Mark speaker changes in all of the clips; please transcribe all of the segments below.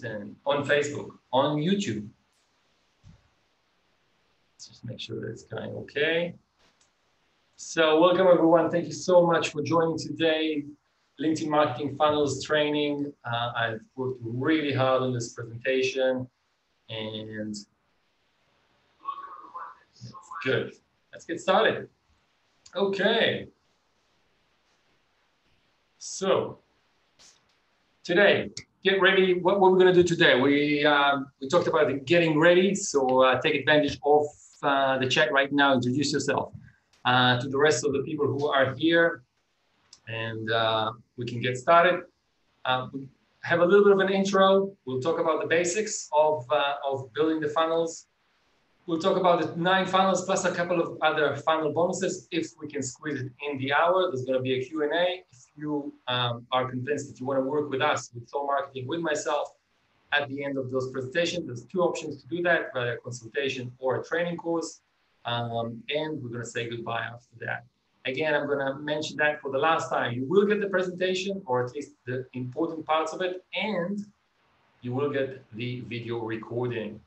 Speaker 1: LinkedIn, on Facebook, on YouTube. Let's just make sure that it's going okay. So welcome everyone. Thank you so much for joining today. LinkedIn Marketing Funnels training. I've worked really hard on this presentation and it's good. Let's get started. Okay. So today, get ready. What we're going to do today, we talked about getting ready. So take advantage of the chat right now. Introduce yourself to the rest of the people who are here, and we can get started. We have a little bit of an intro. We'll talk about the basics of building the funnels. We'll talk about the 9 funnels plus a couple of other funnel bonuses if we can squeeze it in the hour. There's going to be a Q&A. If you are convinced that you want to work with us, with Soul Marketing, with myself, at the end of those presentations, there's 2 options to do that, whether a consultation or a training course. And we're going to say goodbye after that. Again, I'm going to mention that for the last time. You will get the presentation, or at least the important parts of it, and you will get the video recording.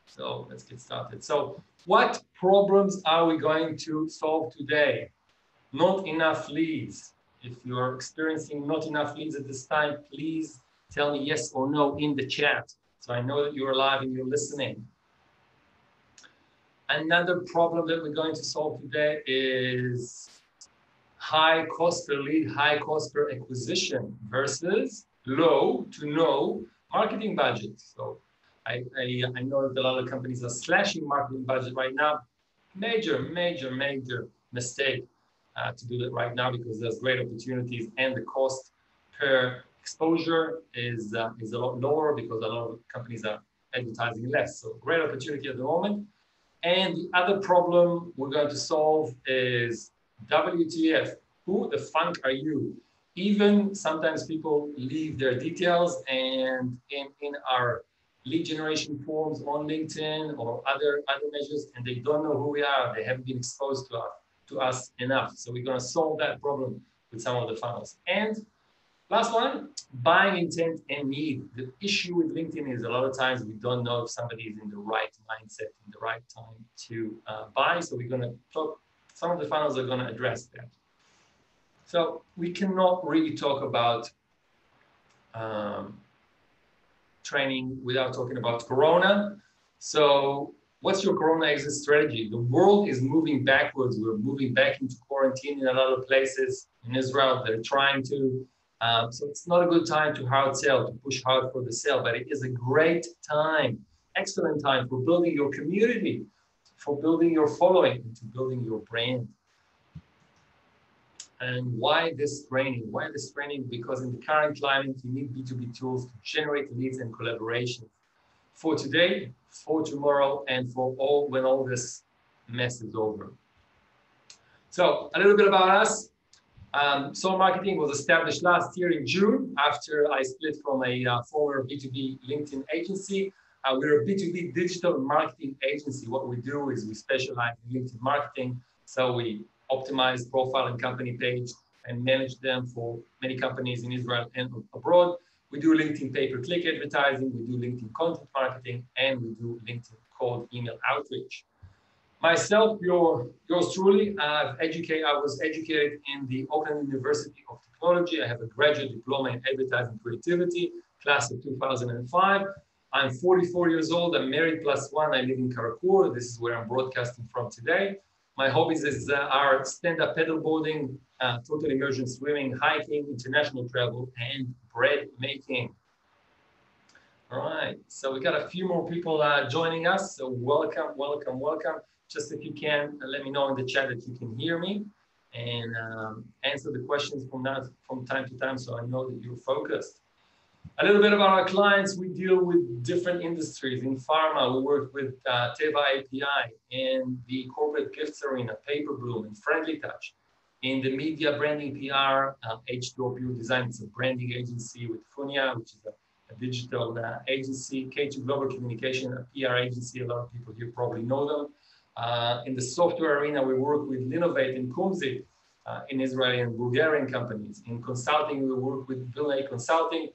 Speaker 1: So let's get started. So what problems are we going to solve today? Not enough leads. If you're experiencing not enough leads at this time, please tell me yes or no in the chat, so I know that you're live and you're listening. Another problem that we're going to solve today is high cost per lead, high cost per acquisition versus low to no marketing budget. So I know that a lot of companies are slashing marketing budget right now. Major mistake to do that right now, because there's great opportunities and the cost per exposure is a lot lower because a lot of companies are advertising less. So great opportunity at the moment. And the other problem we're going to solve is WTF. Who the funk are you? Even sometimes people leave their details, and in our lead generation forms on LinkedIn or other measures, and they don't know who we are. They haven't been exposed to us enough. So we're going to solve that problem with some of the funnels. And last one, buying intent and need. The issue with LinkedIn is a lot of times we don't know if somebody is in the right mindset, in the right time to buy. So we're going to talk, some of the funnels are going to address that. So we cannot really talk about training without talking about Corona. So what's your Corona exit strategy? The world is moving backwards. We're moving back into quarantine in a lot of places. In Israel, they're trying to. So it's not a good time to hard sell, to push hard for the sale, but it is a great time, excellent time for building your community, for building your following, to building your brand. And why this training? Why this training? Because in the current climate, you need B2B tools to generate leads and collaboration for today, for tomorrow, and for all when all this mess is over. So a little bit about us. Soul Marketing was established last year in June after I split from a former B2B LinkedIn agency. We're a B2B digital marketing agency. What we do is we specialize in LinkedIn marketing. So we optimize profile and company page and manage them for many companies in Israel and abroad. We do LinkedIn pay-per-click advertising, we do LinkedIn content marketing, and we do LinkedIn cold email outreach. Myself, yours truly, I was educated in the Oakland University of Technology. I have a graduate diploma in advertising creativity, class of 2005. I'm 44 years old, I'm married +1, I live in Karakur. This is where I'm broadcasting from today. My hobbies are stand-up paddleboarding, total immersion swimming, hiking, international travel, and bread making. All right, so we got a few more people joining us. So welcome. Just if you can, let me know in the chat that you can hear me and answer the questions from time to time so I know that you're focused. A little bit about our clients. We deal with different industries. In pharma, we work with Teva API. In the corporate gifts arena, Paperbloom and Friendly Touch. In the media branding PR, H2O Pure Design. It's a branding agency with Funia, which is a digital agency. K2 Global Communication, a PR agency. A lot of people here probably know them. In the software arena, we work with Linovate and Kumzi in Israeli and Bulgarian companies. In consulting, we work with Vilna Consulting.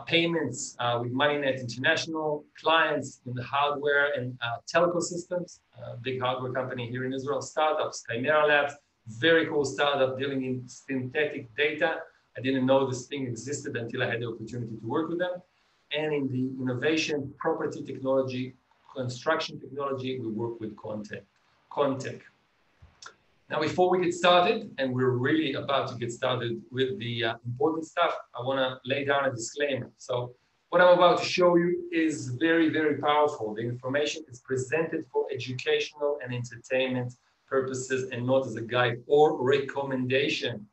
Speaker 1: payments with MoneyNet International, clients in the hardware and telco systems, big hardware company here in Israel, startups, Chimera Labs, very cool startup dealing in synthetic data. I didn't know this thing existed until I had the opportunity to work with them. And in the innovation, property technology, construction technology, we work with Contech. Now, before we get started, and we're really about to get started with the important stuff, I want to lay down a disclaimer. So what I'm about to show you is very, very powerful. The information is presented for educational and entertainment purposes and not as a guide or recommendation.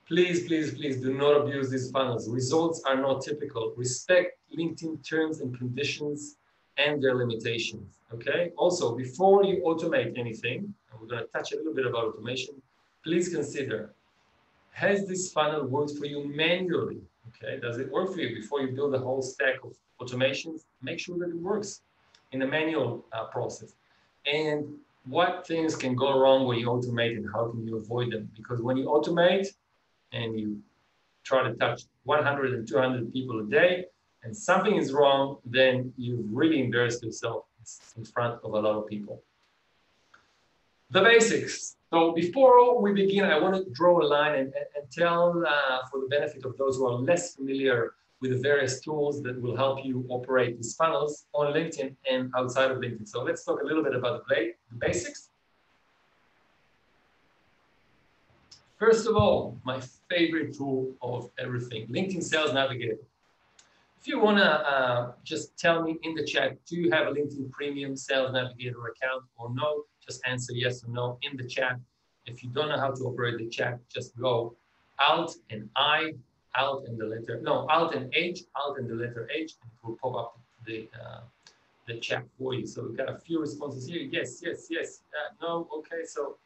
Speaker 1: Please, please, please do not abuse these funnels. Results are not typical. Respect LinkedIn terms and conditions and their limitations, okay? Also, before you automate anything, and we're gonna touch a little bit about automation, please consider, has this funnel worked for you manually, okay? Does it work for you? Before you build a whole stack of automations, make sure that it works in a manual process. And what things can go wrong when you automate and how can you avoid them? Because when you automate and you try to touch 100 and 200 people a day, and something is wrong, then you've really embarrassed yourself in front of a lot of people. The basics. So before we begin, I want to draw a line and tell, for the benefit of those who are less familiar with the various tools that will help you operate these funnels on LinkedIn and outside of LinkedIn. So let's talk a little bit about the basics. First of all, my favorite tool of everything, LinkedIn Sales Navigator. If you want to just tell me in the chat, do you have a LinkedIn Premium Sales Navigator account or no? Just answer yes or no in the chat. If you don't know how to operate the chat, just go Alt and I, Alt and the letter, no, Alt and H, Alt and the letter H, and it will pop up the chat for you. So we've got a few responses here. Yes, yes, yes, no, okay, so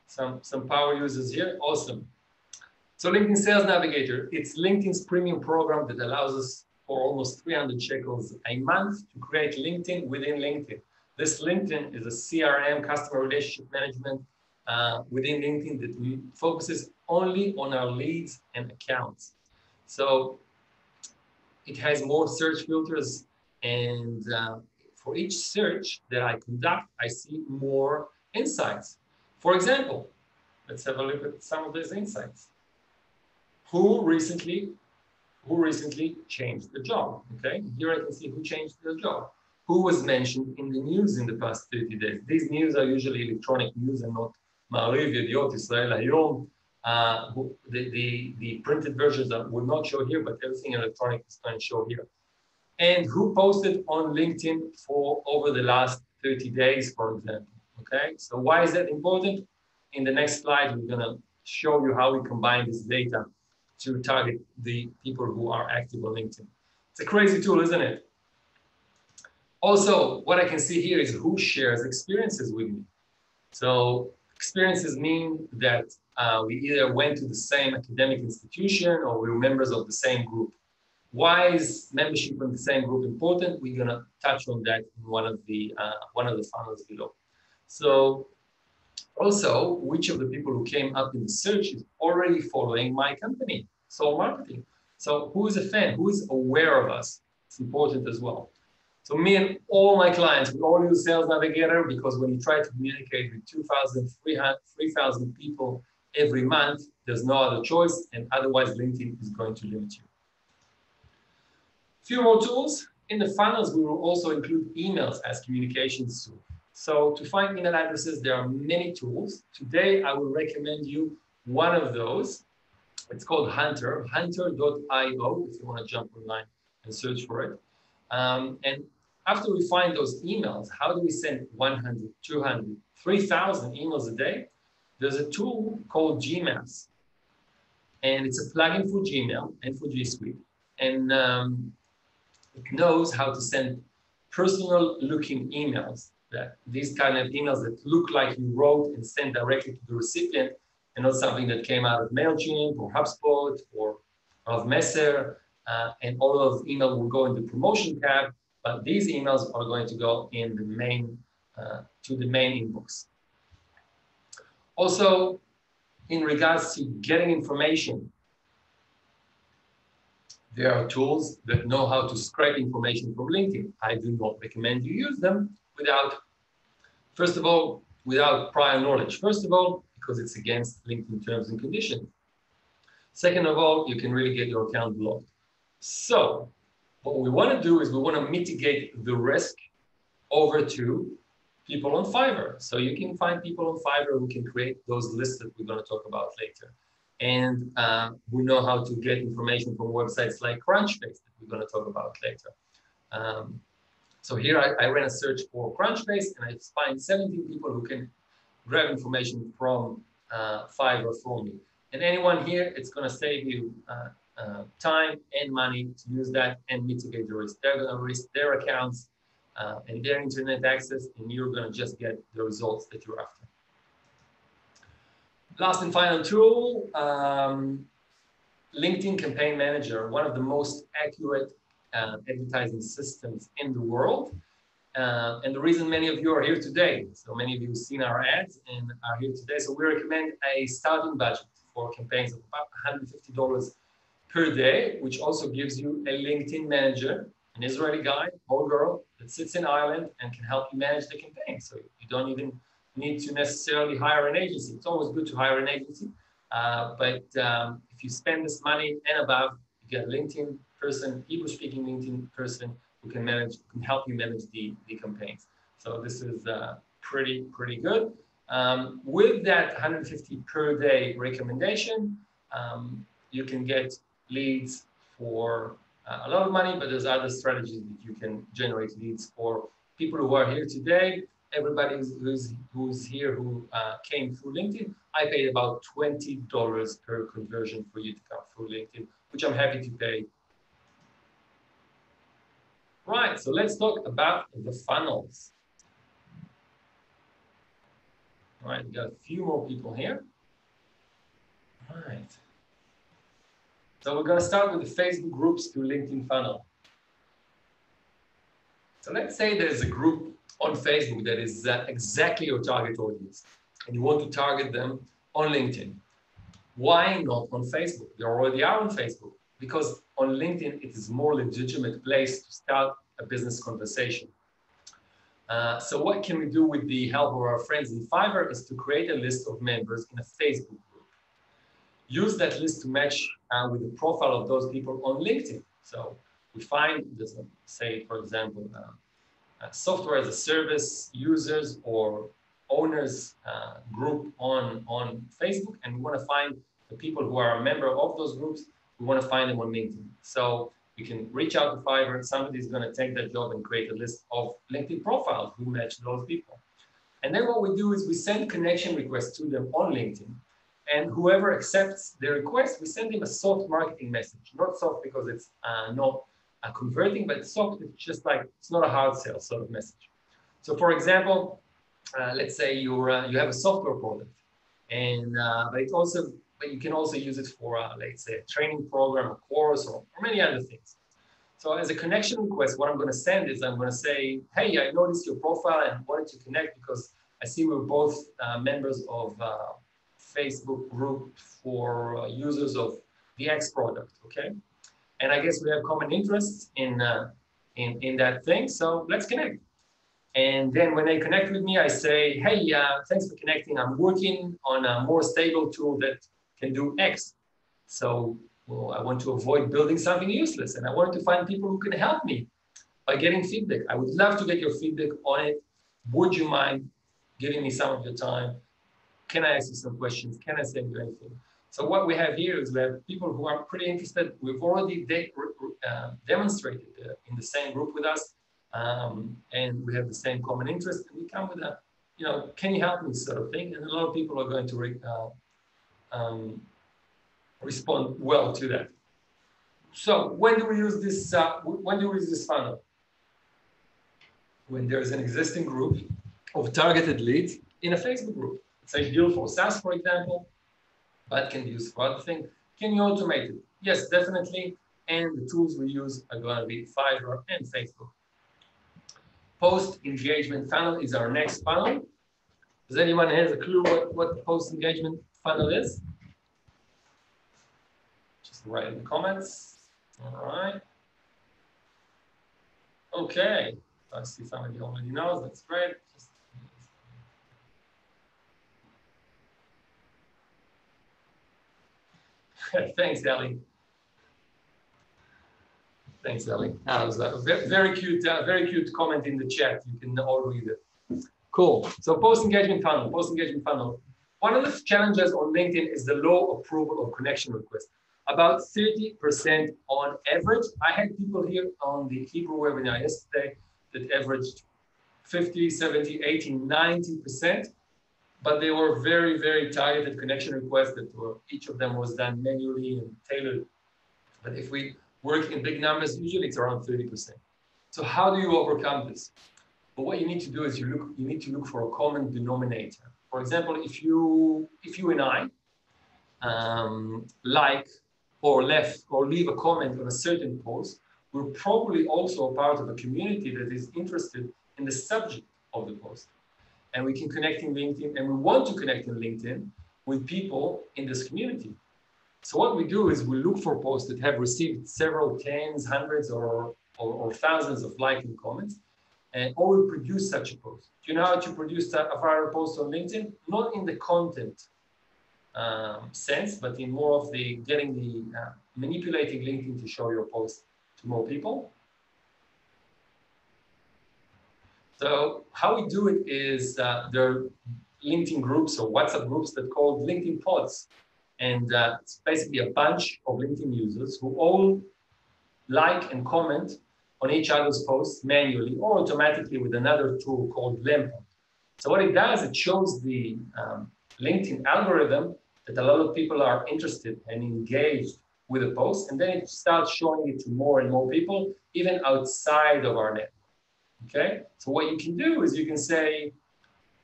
Speaker 1: some power users here, awesome. So LinkedIn Sales Navigator, it's LinkedIn's premium program that allows us for almost 300 shekels a month to create LinkedIn within LinkedIn. This LinkedIn is a CRM, customer relationship management within LinkedIn that focuses only on our leads and accounts. So it has more search filters, and for each search that I conduct, I see more insights. For example, let's have a look at some of these insights. Who recently changed the job? Okay, here I can see who changed the job. Who was mentioned in the news in the past 30 days? These news are usually electronic news and not Ma'ariv, Yediot, Israel Hayom. The printed versions will not show here, but everything electronic is going to show here. And who posted on LinkedIn for over the last 30 days, for example. Okay, so why is that important? In the next slide, we're going to show you how we combine this data to target the people who are active on LinkedIn. It's a crazy tool, isn't it? Also, what I can see here is who shares experiences with me. So experiences mean that we either went to the same academic institution or we were members of the same group. Why is membership in the same group important? We're going to touch on that in one of the funnels below. So also, which of the people who came up in the search is already following my company, Soul Marketing. So who is a fan? Who is aware of us? It's important as well. So me and all my clients, we all use Sales Navigator because when you try to communicate with 2,000, 3,000 people every month, there's no other choice, and otherwise LinkedIn is going to limit you. Few more tools. In the funnels, we will also include emails as communications tool. So to find email addresses, there are many tools. Today, I will recommend you one of those. It's called Hunter, hunter.io, if you want to jump online and search for it. And after we find those emails, how do we send 100, 200, 3,000 emails a day? There's a tool called Gmaps. And it's a plugin for Gmail and for G Suite. And it knows how to send personal looking emails. That these kind of emails that look like you wrote and sent directly to the recipient and not something that came out of MailChimp or HubSpot or of Messer, and all of those emails will go in the promotion tab, but these emails are going to go in the main, to the main inbox. Also, in regards to getting information, There are tools that know how to scrape information from LinkedIn. I do not recommend you use them first of all, without prior knowledge. First of all, because it's against LinkedIn terms and conditions. Second of all, you can really get your account blocked. So what we want to do is we want to mitigate the risk over to people on Fiverr. So you can find people on Fiverr who can create those lists that we're going to talk about later. And who know how to get information from websites like Crunchbase that we're going to talk about later. So here I ran a search for Crunchbase and I find 17 people who can grab information from Fiverr for me. And anyone here, it's going to save you time and money to use that and mitigate the risk. They're going to risk their accounts and their internet access, and you're going to just get the results that you're after. Last and final tool, LinkedIn Campaign Manager, one of the most accurate advertising systems in the world. And the reason many of you are here today, so many of you have seen our ads and are here today. So we recommend a starting budget for campaigns of about $150 per day, which also gives you a LinkedIn manager, an Israeli guy or girl that sits in Ireland and can help you manage the campaign. So you don't even need to necessarily hire an agency. It's always good to hire an agency. But if you spend this money and above, you get a LinkedIn person, Hebrew-speaking LinkedIn person who can help you manage the campaigns. So this is pretty good. With that 150 per day recommendation, you can get leads for a lot of money, but there's other strategies that you can generate leads for people who are here today. Everybody who's here who came through LinkedIn, I paid about $20 per conversion for you to come through LinkedIn, which I'm happy to pay. Right, so let's talk about the funnels. All right, we got a few more people here. All right. So we're going to start with the Facebook groups to LinkedIn funnel. So let's say there's a group on Facebook that is exactly your target audience, and you want to target them on LinkedIn. Why not on Facebook? You already are on Facebook, because on LinkedIn, it is a more legitimate place to start a business conversation. So what can we do with the help of our friends in Fiverr is to create a list of members in a Facebook group. Use that list to match with the profile of those people on LinkedIn. So we find, say, for example, software as a service users or owners group on Facebook, and we want to find the people who are a member of those groups. We want to find them on LinkedIn. So we can reach out to Fiverr. Somebody's going to take that job and create a list of LinkedIn profiles who match those people. And then what we do is we send connection requests to them on LinkedIn. And whoever accepts the request, we send them a soft marketing message. Not soft because it's not converting, but soft, it's just like, it's not a hard sell sort of message. So for example, let's say you have a software product, and but you can also use it for, let's say, a training program, a course, or many other things. So as a connection request, what I'm going to send is I'm going to say, hey, I noticed your profile and wanted to connect because I see we're both members of Facebook group for users of the X product, okay? And I guess we have common interests in that thing, so let's connect. And then when they connect with me, I say, hey, thanks for connecting. I'm working on a more stable tool that can do X. So I want to avoid building something useless, and I want to find people who can help me by getting feedback. I would love to get your feedback on it. Would you mind giving me some of your time? Can I ask you some questions? Can I send you anything? So what we have here is we have people who are pretty interested. We've already demonstrated in the same group with us, and we have the same common interest, and we come with a, can you help me sort of thing? And a lot of people are going to respond well to that. So when do we use this? When do we use this funnel? When there's an existing group of targeted leads in a Facebook group. It's ideal for SaaS, for example, but can be used for other things. Can you automate it? Yes, definitely. And the tools we use are going to be Fiverr and Facebook. Post-engagement funnel is our next funnel. Does anyone have a clue what the post-engagement funnel is? Just write in the comments. All right. Okay. I see somebody already knows. That's great. Thanks, Ellie. Thanks, Ellie. That was a very cute comment in the chat. You can all read it. Cool. So post-engagement funnel, post-engagement funnel. One of the challenges on LinkedIn is the low approval of connection requests. About 30% on average. I had people here on the Hebrew webinar yesterday that averaged 50, 70, 80, 90%, but they were very, very targeted connection requests that were, each of them was done manually and tailored. But if we work in big numbers, usually it's around 30%. So how do you overcome this? But what you need to do is you need to look for a common denominator. For example, if you and I like or left or leave a comment on a certain post, we're probably also a part of a community that is interested in the subject of the post. And we can connect in LinkedIn, and we want to connect in LinkedIn with people in this community. So what we do is we look for posts that have received several tens, hundreds, or thousands of likes and comments, and or we produce such a post. Do you know how to produce a viral post on LinkedIn? Not in the content sense, but in more of the manipulating LinkedIn to show your post to more people. So how we do it is there are LinkedIn groups or WhatsApp groups that are called LinkedIn pods. And it's basically a bunch of LinkedIn users who all like and comment on each other's posts manually or automatically with another tool called Lempod. So what it does, it shows the LinkedIn algorithm that a lot of people are interested and engaged with a post, and then it starts showing it to more and more people, even outside of our network. Okay, so what you can do is you can say,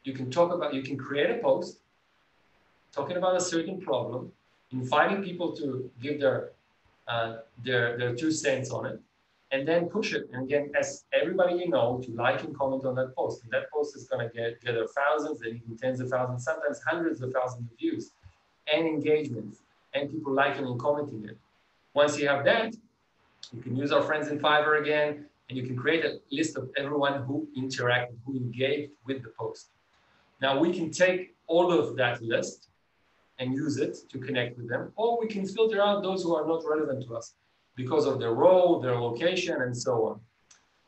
Speaker 1: you can create a post talking about a certain problem, inviting people to give their 2 cents on it, and then push it. And again, as everybody you know, to like and comment on that post. And that post is going to gather thousands and even tens of thousands, sometimes hundreds of thousands of views and engagements, and people liking and commenting it. Once you have that, you can use our friends in Fiverr again, and you can create a list of everyone who interacted, who engaged with the post. Now we can take all of that list and use it to connect with them, or we can filter out those who are not relevant to us because of their role, their location, and so on.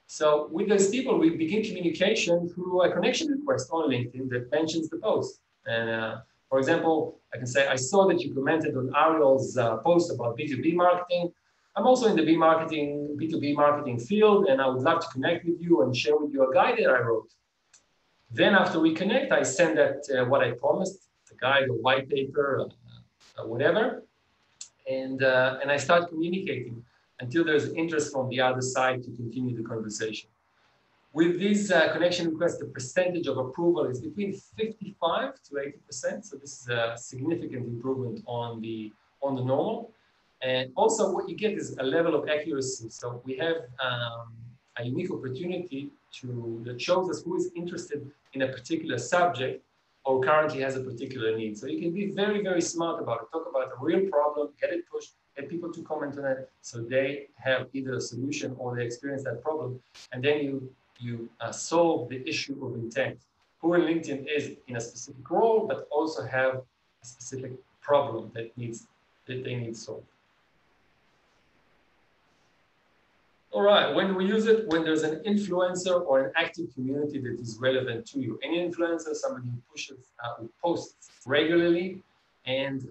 Speaker 1: So with those people, we begin communication through a connection request on LinkedIn that mentions the post. And for example, I can say, I saw that you commented on Ariel's post about B2B marketing. I'm also in the B2B marketing field, and I would love to connect with you and share with you a guide that I wrote. Then after we connect, I send that what I promised, the guide, the white paper, whatever, and I start communicating until there's interest from the other side to continue the conversation. With these connection requests, the percentage of approval is between 55 to 80%. So this is a significant improvement on the normal. And also what you get is a level of accuracy. So we have a unique opportunity that shows us who is interested in a particular subject or currently has a particular need. So you can be very, very smart about it. Talk about a real problem, get it pushed, get people to comment on it so they have either a solution or they experience that problem. And then you solve the issue of intent. Who in LinkedIn is in a specific role, but also have a specific problem that they need solved. All right, when do we use it? When there's an influencer or an active community that is relevant to you. Any influencer, somebody who pushes, who posts regularly and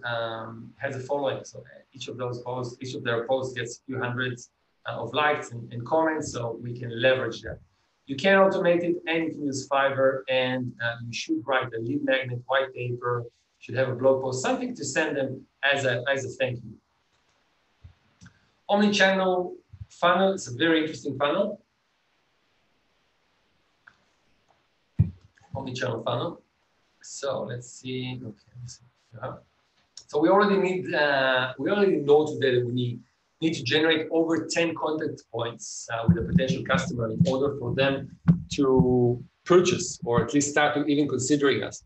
Speaker 1: has a following. So each of their posts gets a few hundreds of likes and comments, so we can leverage that. You can automate it, and you can use Fiverr, and you should write a lead magnet, white paper, should have a blog post, something to send them as a thank you. Omnichannel funnel, it's a very interesting funnel. Omnichannel funnel. So let's see. Okay, let's see. So we already know today that we need to generate over 10 contact points with a potential customer in order for them to purchase or at least start to even considering us.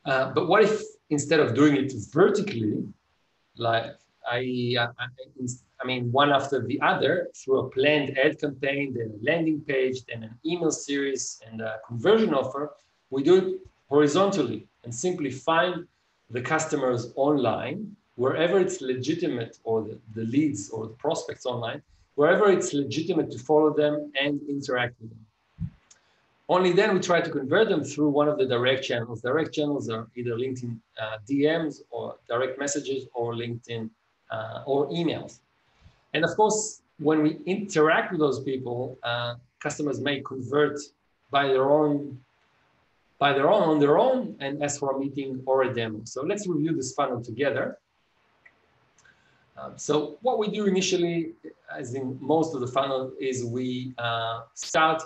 Speaker 1: But what if instead of doing it vertically, like I mean, one after the other through a planned ad campaign, then a landing page, then an email series, and a conversion offer. We do it horizontally and simply find the customers online, wherever it's legitimate, or the leads or the prospects online, wherever it's legitimate to follow them and interact with them. Only then we try to convert them through one of the direct channels. Direct channels are either LinkedIn DMs or direct messages or LinkedIn or emails. And of course, when we interact with those people, customers may convert by their own, on their own, and ask for a meeting or a demo. So let's review this funnel together. So what we do initially, as in most of the funnel, is we start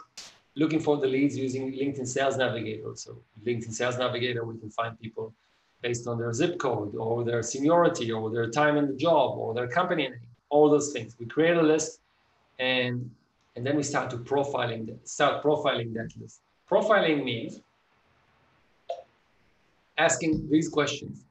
Speaker 1: looking for the leads using LinkedIn Sales Navigator. So LinkedIn Sales Navigator, we can find people based on their zip code or their seniority or their time in the job or their company name, all those things. We create a list and then we start profiling that list. Profiling means asking these questions.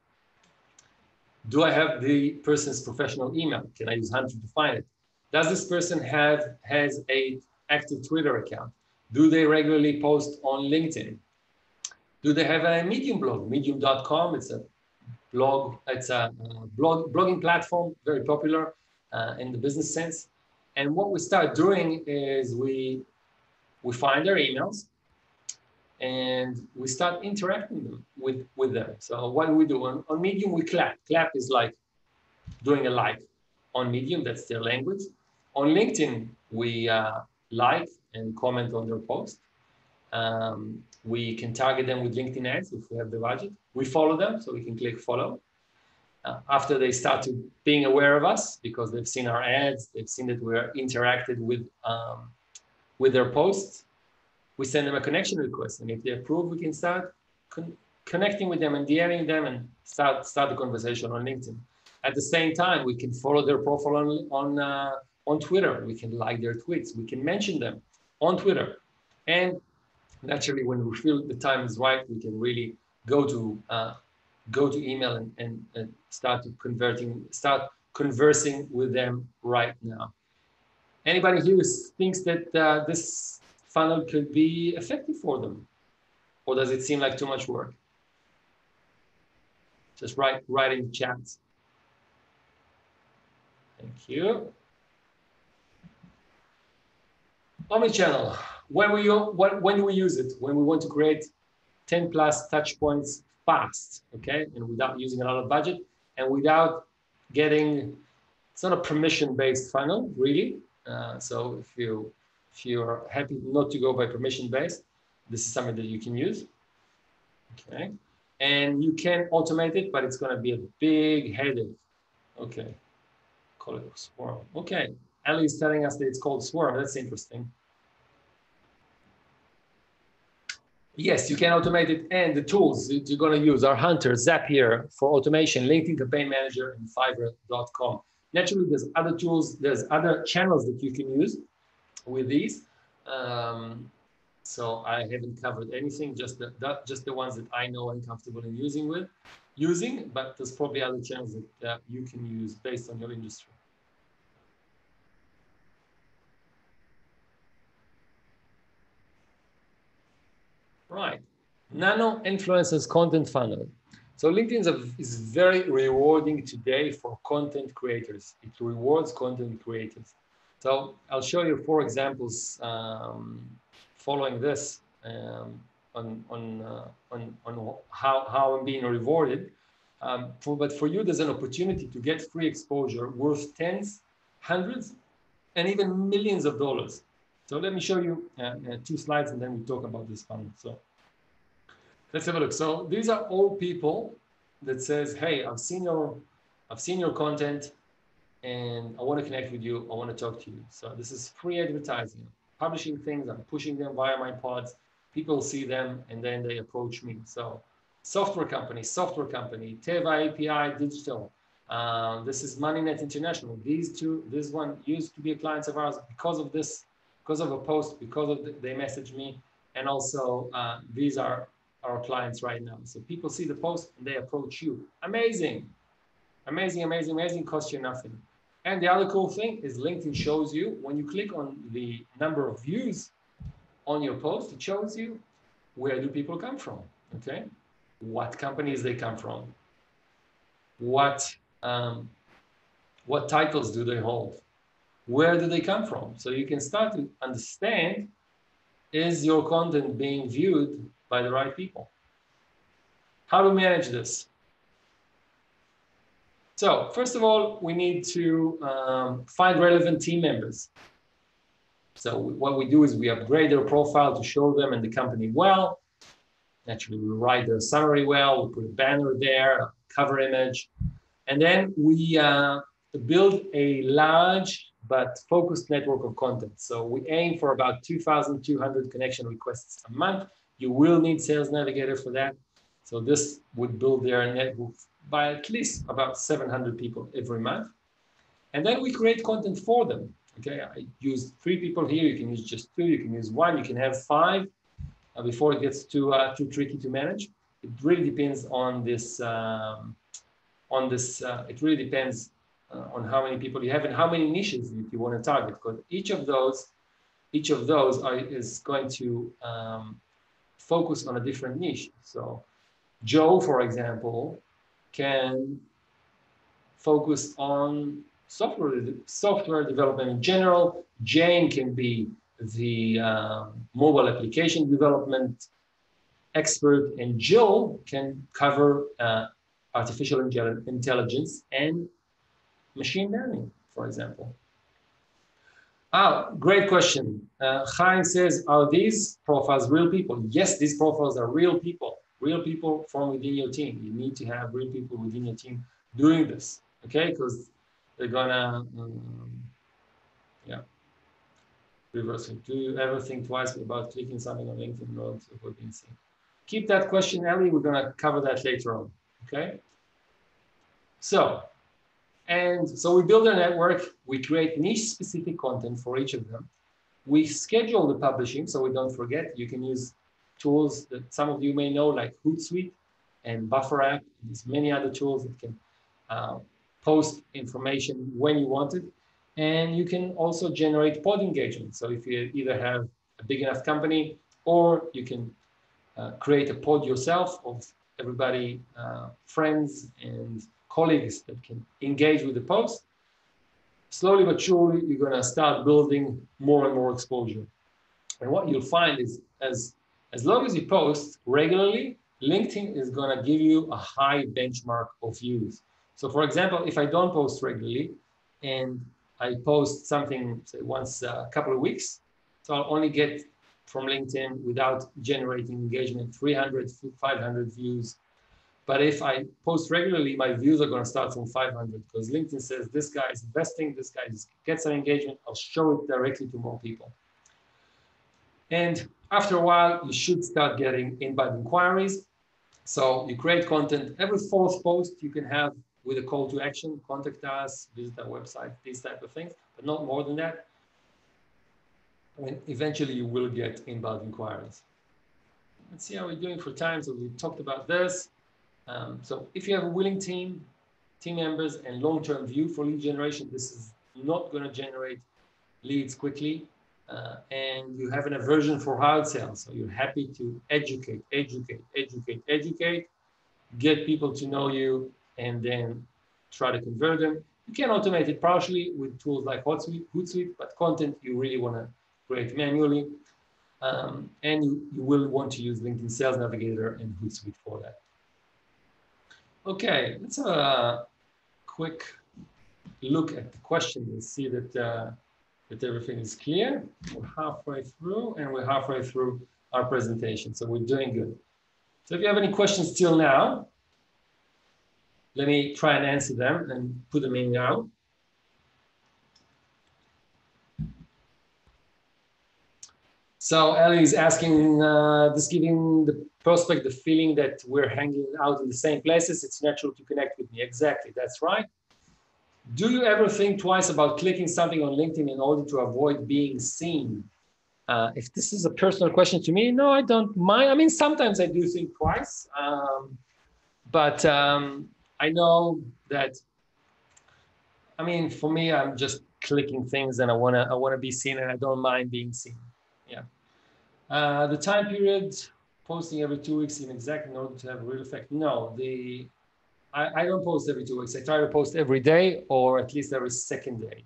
Speaker 1: Do I have the person's professional email? Can I use Hunter to find it? Does this person has an active Twitter account? Do they regularly post on LinkedIn? Do they have a Medium blog? Medium.com, it's a blog, blogging platform, very popular in the business sense. And what we start doing is we find their emails and we start interacting with them. So what do we do? On Medium, we clap. Clap is like doing a like on Medium, that's their language. On LinkedIn, we like and comment on their post. We can target them with LinkedIn ads if we have the budget. We follow them, so we can click follow. After they start to being aware of us, because they've seen our ads, they've seen that we're interacted with their posts, we send them a connection request. And if they approve, we can start connecting with them and DMing them and start the conversation on LinkedIn. At the same time, we can follow their profile on Twitter. We can like their tweets. We can mention them on Twitter. And naturally, when we feel the time is right, we can really go to email and start conversing with them right now. Anybody here thinks that this funnel could be effective for them? Or does it seem like too much work? Just write in the chat. Thank you. Omnichannel. When do we use it? When we want to create 10 plus touch points fast, okay? And without using a lot of budget and without getting, it's not a permission-based funnel, really. So if you're happy not to go by permission-based, this is something that you can use, okay? And you can automate it, but it's gonna be a big headache. Okay, call it Swarm. Okay, Ali is telling us that it's called Swarm. That's interesting. Yes, you can automate it, and the tools that you're going to use are Hunter, Zapier for automation, LinkedIn Campaign Manager, and Fiverr.com. Naturally, there's other tools, there's other channels that you can use with these. So I haven't covered anything, just the ones that I know and comfortable in using, but there's probably other channels that you can use based on your industry. Right, nano influencers content funnel. So LinkedIn is very rewarding today for content creators. It rewards content creators. So I'll show you 4 examples following this on how I'm being rewarded. But for you, there's an opportunity to get free exposure worth tens, hundreds, and even millions of dollars. So let me show you 2 slides and then we talk about this funnel. So let's have a look. So these are all people that says, hey, I've seen your content and I want to connect with you. I want to talk to you. So this is free advertising. I'm publishing things, I'm pushing them via my pods. People see them and then they approach me. So software company, Teva API Digital. This is MoneyNet International. This one used to be a client of ours because of this. Because of a post, they messaged me, and also these are our clients right now. So people see the post and they approach you. Amazing. Amazing, amazing, amazing, costs you nothing. And the other cool thing is LinkedIn shows you, when you click on the number of views on your post, it shows you where do people come from, okay? What companies they come from, what titles do they hold, where do they come from? So you can start to understand, is your content being viewed by the right people? How to manage this? So first of all, we need to find relevant team members. So what we do is we upgrade their profile to show them and the company well. Naturally, we write their summary well, we put a banner there, a cover image, and then we build a large but focused network of content. So we aim for about 2,200 connection requests a month. You will need Sales Navigator for that. So this would build their network by at least about 700 people every month. And then we create content for them. Okay, I use 3 people here. You can use just 2, you can use 1, you can have 5 before it gets too tricky to manage. It really depends on this, it really depends on how many people you have and how many niches you want to target, because each of those is going to focus on a different niche. So Joe, for example, can focus on software development in general. Jane can be the mobile application development expert, and Jill can cover artificial intelligence and machine learning, for example. Great question. Chaim says, are these profiles real people? Yes, these profiles are real people from within your team. You need to have real people within your team doing this, okay? Because they're gonna, reverse it. Do you ever think twice about clicking something on LinkedIn in order to avoid being seen? Keep that question, Ellie. We're gonna cover that later on, okay? So we build a network, we create niche-specific content for each of them. We schedule the publishing, so we don't forget. You can use tools that some of you may know, like Hootsuite and BufferApp. There's many other tools that can post information when you want it. And you can also generate pod engagement. So if you either have a big enough company, or you can create a pod yourself of everybody, friends and colleagues that can engage with the post. Slowly but surely, you're gonna start building more and more exposure. And what you'll find is as long as you post regularly, LinkedIn is gonna give you a high benchmark of views. So for example, if I don't post regularly and I post something, say once a couple of weeks, so I'll only get from LinkedIn without generating engagement, 300, 500 views. But if I post regularly, my views are going to start from 500 because LinkedIn says this guy is investing, this guy gets some engagement. I'll show it directly to more people. And after a while, you should start getting inbound inquiries. So you create content. Every 4th post you can have with a call to action, contact us, visit our website, these type of things, but not more than that. And eventually you will get inbound inquiries. Let's see how we're doing for time. So we talked about this. So if you have a willing team members and long-term view for lead generation, this is not going to generate leads quickly. And you have an aversion for hard sales. So you're happy to educate, get people to know you, and then try to convert them. You can automate it partially with tools like Hootsuite, but content you really want to create manually. And you will want to use LinkedIn Sales Navigator and Hootsuite for that. Okay, let's have a quick look at the question and see that, that everything is clear. We're halfway through, and we're halfway through our presentation, so we're doing good. So if you have any questions till now, let me try and answer them and put them in now. So Ellie is asking, this giving the prospect the feeling that we're hanging out in the same places, it's natural to connect with me. Exactly, that's right. Do you ever think twice about clicking something on LinkedIn in order to avoid being seen? If this is a personal question to me, no, I don't mind. I mean, sometimes I do think twice, but I know that I mean, for me, I'm just clicking things and I wanna be seen and I don't mind being seen. Yeah. The time period, posting every 2 weeks in exact in order to have a real effect. No, I don't post every 2 weeks. I try to post every day or at least every second day.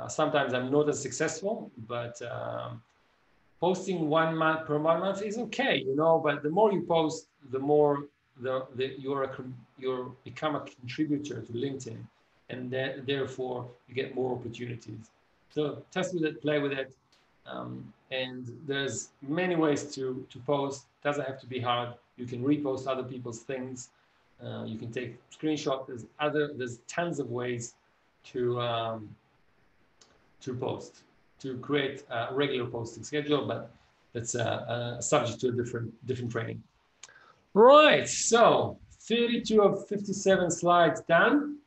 Speaker 1: Sometimes I'm not as successful, but posting 1 month per 1 month is okay, you know. But the more you post, the more you're become a contributor to LinkedIn, and therefore you get more opportunities. So test with it, play with it, and there's many ways to post. It doesn't have to be hard. You can repost other people's things. You can take screenshots. There's tons of ways to post, to create a regular posting schedule, but that's subject to a different training. Right, so 32 of 57 slides done.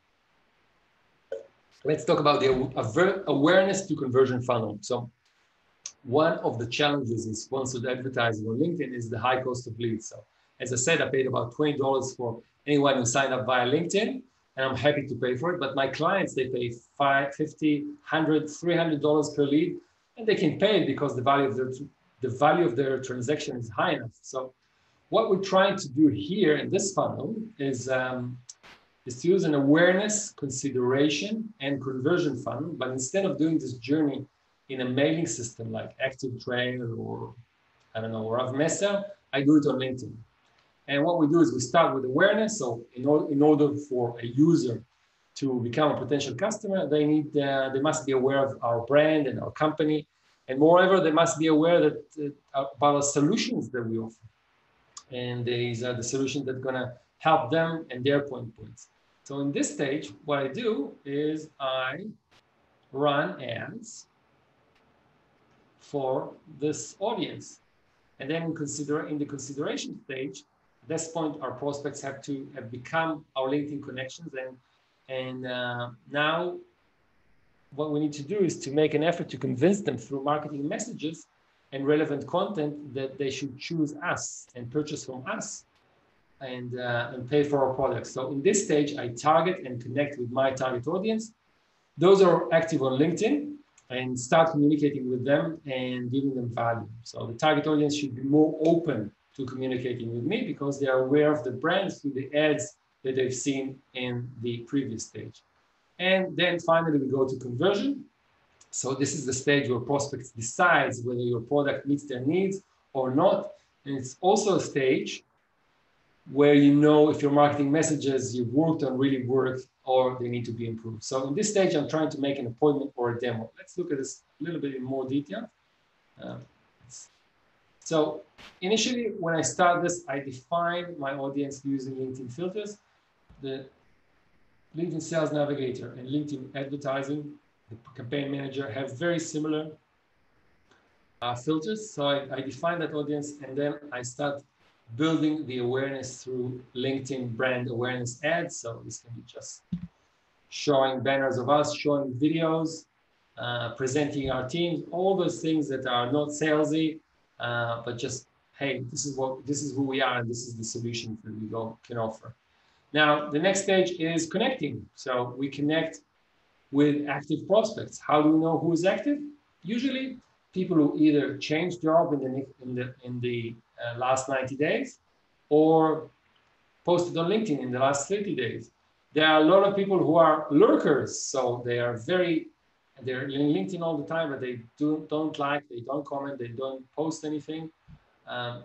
Speaker 1: Let's talk about the awareness to conversion funnel. So one of the challenges in sponsored advertising on LinkedIn is the high cost of leads. So as I said, I paid about $20 for anyone who signed up via LinkedIn, and I'm happy to pay for it. But my clients, they pay $50, $100, $300 per lead, and they can pay it because the value of their transaction is high enough. So what we're trying to do here in this funnel is to use an awareness, consideration, and conversion funnel. But instead of doing this journey in a mailing system like ActiveTrail or I don't know, Rav Messer, I do it on LinkedIn. And what we do is we start with awareness. So in order for a user to become a potential customer, they must be aware of our brand and our company. And moreover, they must be aware that about the solutions that we offer. And these are the solutions that are gonna help them and their points. So in this stage, what I do is I run ads for this audience. And then in the consideration stage, at this point, our prospects have become our LinkedIn connections. And now what we need to do is to make an effort to convince them through marketing messages and relevant content that they should choose us and purchase from us and pay for our products. So in this stage, I target and connect with my target audience. Those are active on LinkedIn, and start communicating with them and giving them value. So the target audience should be more open to communicating with me because they are aware of the brand through the ads that they've seen in the previous stage. And then finally, we go to conversion. So this is the stage where prospects decides whether your product meets their needs or not. And it's also a stage where you know if your marketing messages you've worked on really work or they need to be improved. So in this stage, I'm trying to make an appointment or a demo. Let's look at this a little bit in more detail. So initially, when I start this, I define my audience using LinkedIn filters. The LinkedIn Sales Navigator and LinkedIn Advertising, the Campaign Manager, have very similar filters. So I define that audience, and then I start building the awareness through LinkedIn brand awareness ads. So this can be just showing banners of us, showing videos, presenting our teams, all those things that are not salesy, but just, hey, this is who we are, and this is the solution that we can offer. Now, the next stage is connecting. So we connect with active prospects. How do we know who is active? Usually, people who either changed job in the last 90 days or posted on LinkedIn in the last 30 days. There are a lot of people who are lurkers. So they're in LinkedIn all the time, but they don't like, they don't comment, they don't post anything.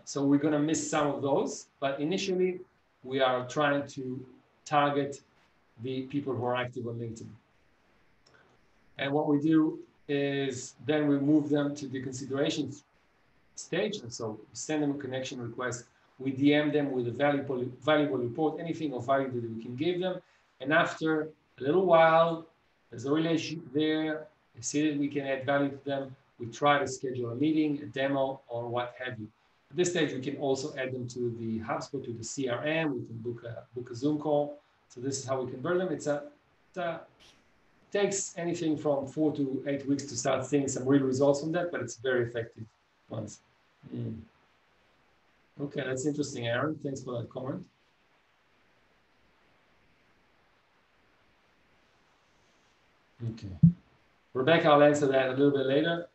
Speaker 1: So we're gonna miss some of those. But initially, we are trying to target the people who are active on LinkedIn. And what we do is then we move them to the consideration stage. And so we send them a connection request. We DM them with a valuable report, anything of value that we can give them. And after a little while, there's a relationship there. They see that we can add value to them. We try to schedule a meeting, a demo, or what have you. At this stage, we can also add them to the HubSpot, to the CRM. We can book a Zoom call. So this is how we convert them. It takes anything from 4 to 8 weeks to start seeing some real results from that, but it's very effective ones. Okay, that's interesting, Aaron. Thanks for that comment. Okay. Rebecca, I'll answer that a little bit later.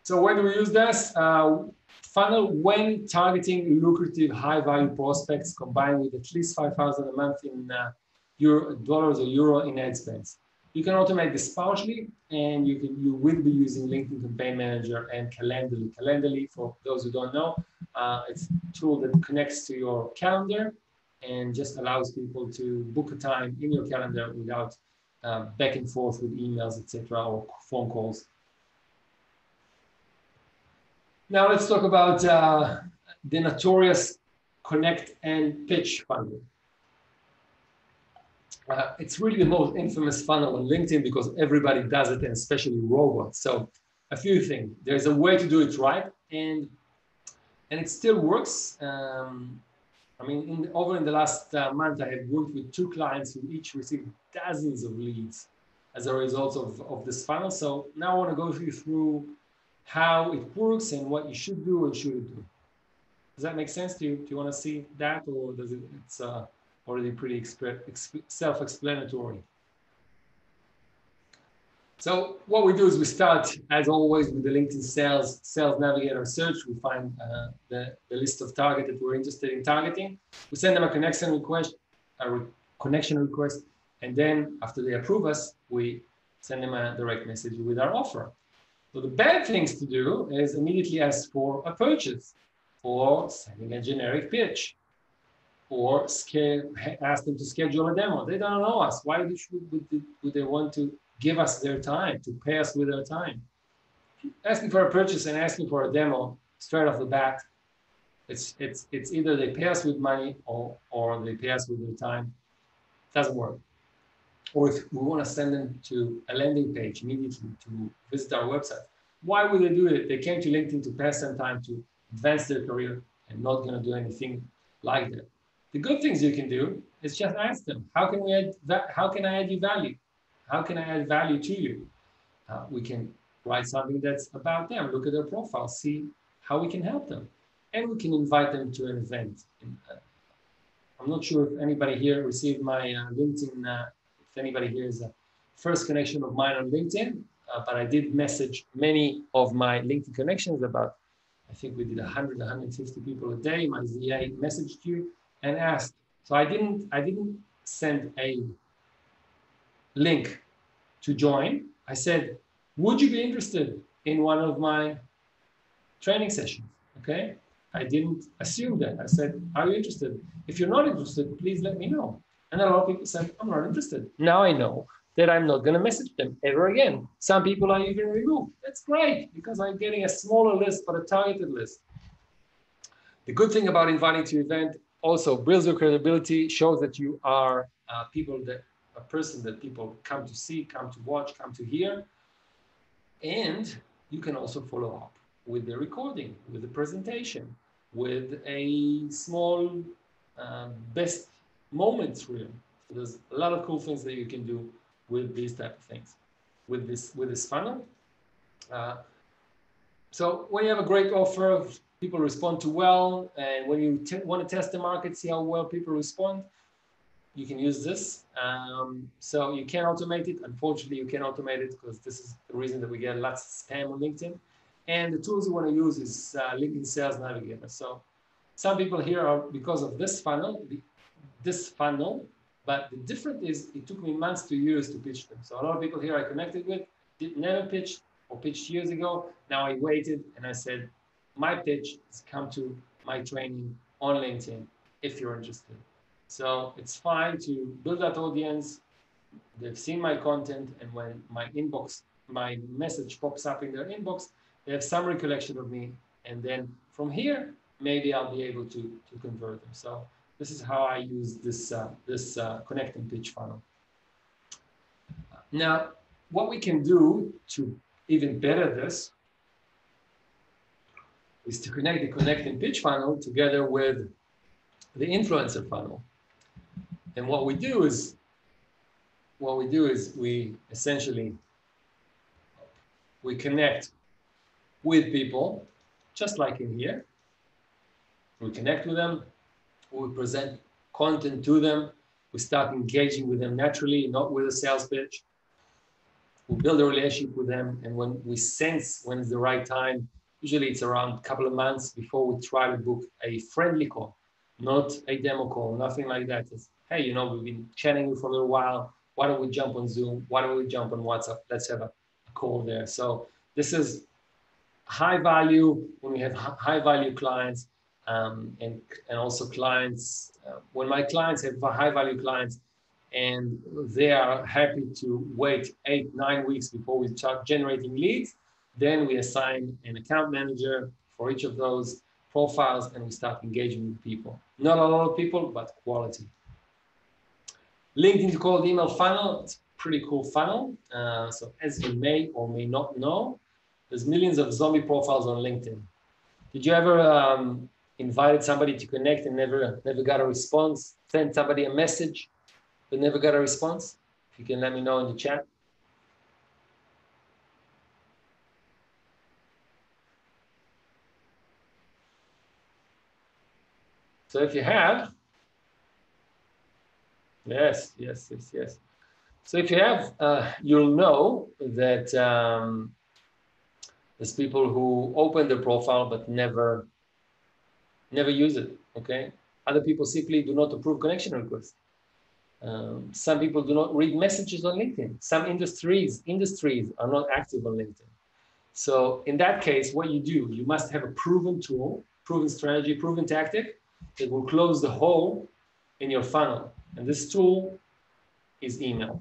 Speaker 1: So when do we use this? Funnel when targeting lucrative high-value prospects combined with at least 5,000 a month in dollars or euro in ad spends. You can automate this partially, and you will be using LinkedIn Campaign Manager and Calendly. Calendly, for those who don't know, it's a tool that connects to your calendar and just allows people to book a time in your calendar without back and forth with emails, etc., or phone calls. Now let's talk about the notorious connect and pitch funnel. It's really the most infamous funnel on LinkedIn because everybody does it, and especially robots. So a few things. There's a way to do it right, and it still works. I mean, over in the last month, I have worked with 2 clients who each received dozens of leads as a result of this funnel. So now I want to go through how it works and what you should do or shouldn't do. Does that make sense? Do you want to see that, or does it's already pretty self-explanatory? So what we do is we start, as always, with the LinkedIn Sales Navigator search. We find the list of target that we're interested in targeting. We send them a connection request, and then after they approve us, we send them a direct message with our offer. So the bad things to do is immediately ask for a purchase, or sending a generic pitch, or ask them to schedule a demo. They don't know us. Why would they want to give us their time, to pay us with their time? Asking for a purchase and asking for a demo straight off the bat, it's either they pay us with money or they pay us with their time. It doesn't work. Or if we want to send them to a landing page immediately to visit our website, why would they do it? They came to LinkedIn to pass some time to advance their career and not going to do anything like that. The good things you can do is just ask them, how can I add you value? How can I add value to you? We can write something that's about them, look at their profile, see how we can help them. And we can invite them to an event. I'm not sure if anybody here received my LinkedIn, if anybody here is a first connection of mine on LinkedIn, but I did message many of my LinkedIn connections about, I think we did 100, 150 people a day. My ZA messaged you and asked. So I didn't send a link to join. I said, would you be interested in one of my training sessions? Okay. I didn't assume that. I said, are you interested? If you're not interested, please let me know. And a lot of people said, I'm not interested. Now I know that I'm not going to message them ever again. Some people are even removed. That's great because I'm getting a smaller list, but a targeted list. The good thing about inviting to your event also builds your credibility, shows that you are a person that people come to see, come to watch, come to hear. And you can also follow up with the recording, with the presentation, with a small best moments reel. So there's a lot of cool things that you can do with these type of things, with this funnel. So when you have a great offer, people respond to well, and when you want to test the market, see how well people respond, you can use this. So you can automate it. Unfortunately, you can automate it because this is the reason that we get lots of spam on LinkedIn. And the tools you want to use is LinkedIn Sales Navigator. So some people here are because of this funnel, but the difference is it took me months to years to pitch them. So a lot of people here I connected with never pitched or pitched years ago. Now I waited and I said, my pitch is come to my training on LinkedIn if you're interested. So it's fine to build that audience. They've seen my content, and when my message pops up in their inbox, they have some recollection of me. And then from here, maybe I'll be able to convert them. So this is how I use this connect and pitch funnel. Now, what we can do to even better this is to connect the connect and pitch funnel together with the influencer funnel. And what we do is we essentially connect with people, just like in here. We connect with them, we present content to them, We start engaging with them naturally, not with a sales pitch. We build a relationship with them, and when we sense when it's the right time, usually it's around a couple of months before we try to book a friendly call, not a demo call, nothing like that. It's, hey, you know, we've been chatting you for a little while. Why don't we jump on Zoom? Why don't we jump on WhatsApp? Let's have a call there. So this is high value when we have high value clients, and also clients. When my clients have high value clients, and they are happy to wait 8-9 weeks before we start generating leads, then we assign an account manager for each of those profiles, and we start engaging with people. Not a lot of people, but quality. LinkedIn to cold email funnel. It's a pretty cool funnel. So as you may or may not know, there's millions of zombie profiles on LinkedIn. Did you ever invited somebody to connect and never got a response? Send somebody a message but never got a response? If you can let me know in the chat. So if you have, yes. So if you have, you'll know that there's people who open their profile but never use it, okay? Other people simply do not approve connection requests. Some people do not read messages on LinkedIn. Some industries are not active on LinkedIn. So in that case, what you do, you must have a proven tool, proven strategy, proven tactic that will close the hole in your funnel. And this tool is email.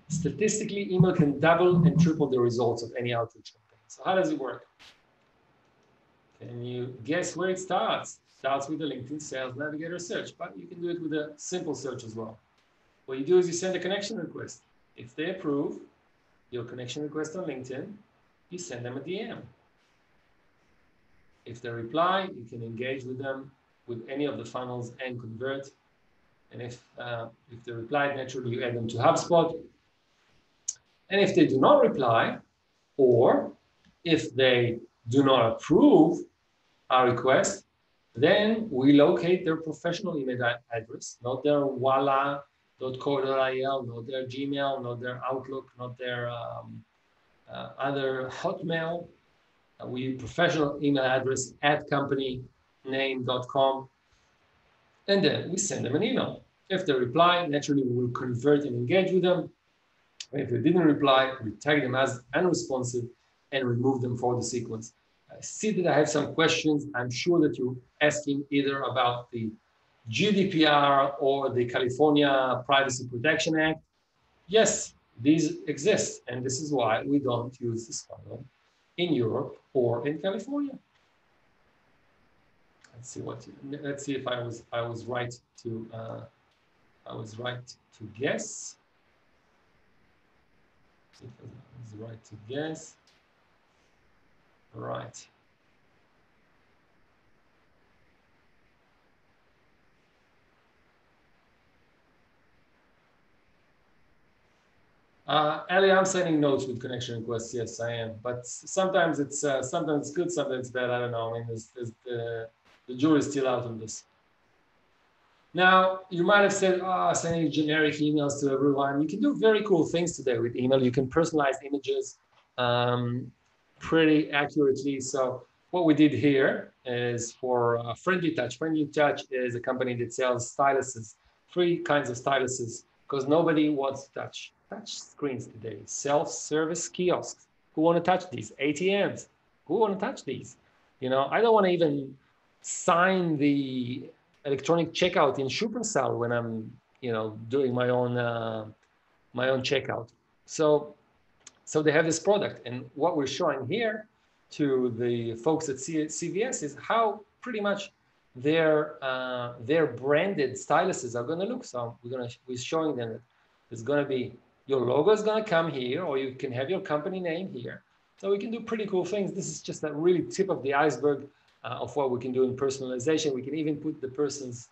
Speaker 1: Statistically, email can double and triple the results of any outreach campaign. So how does it work? Can you guess where it starts? It starts with the LinkedIn Sales Navigator search, but you can do it with a simple search as well. What you do is you send a connection request. If they approve your connection request on LinkedIn, you send them a DM. If they reply, you can engage with them with any of the funnels and convert. And if they reply, naturally you add them to HubSpot. And if they do not reply, or if they do not approve our request, then we locate their professional email address, not their walla.co.il, not their Gmail, not their Outlook, not their other Hotmail. We professional email address at companyname.com, and then we send them an email. If they reply, naturally we will convert and engage with them. If they didn't reply, we tag them as unresponsive and remove them for the sequence. I see that I have some questions. I'm sure that you're asking either about the GDPR or the California Privacy Protection Act. Yes, these exist, and this is why we don't use this funnel in Europe or in California. Let's see if I was right to guess. See if I was right to guess. Right. Ellie, I'm sending notes with connection requests. Yes, I am. But sometimes it's good, sometimes it's bad. I don't know. I mean, the jury's still out on this. Now, you might have said, sending generic emails to everyone. You can do very cool things today with email. You can personalize images pretty accurately. So what we did here is for Friendly Touch. Friendly Touch is a company that sells styluses, 3 kinds of styluses, because nobody wants to touch screens today. Self-service kiosks. Who want to touch these? ATMs. Who want to touch these? You know, I don't want to even sign the electronic checkout in Schubernsal when I'm, you know, doing my own checkout. So they have this product, and what we're showing here to the folks at CVS is how pretty much their branded styluses are going to look. So we're showing them that there's going to be your logo is going to come here, or you can have your company name here. So we can do pretty cool things. This is just a really tip of the iceberg of what we can do in personalization. We can even put the person's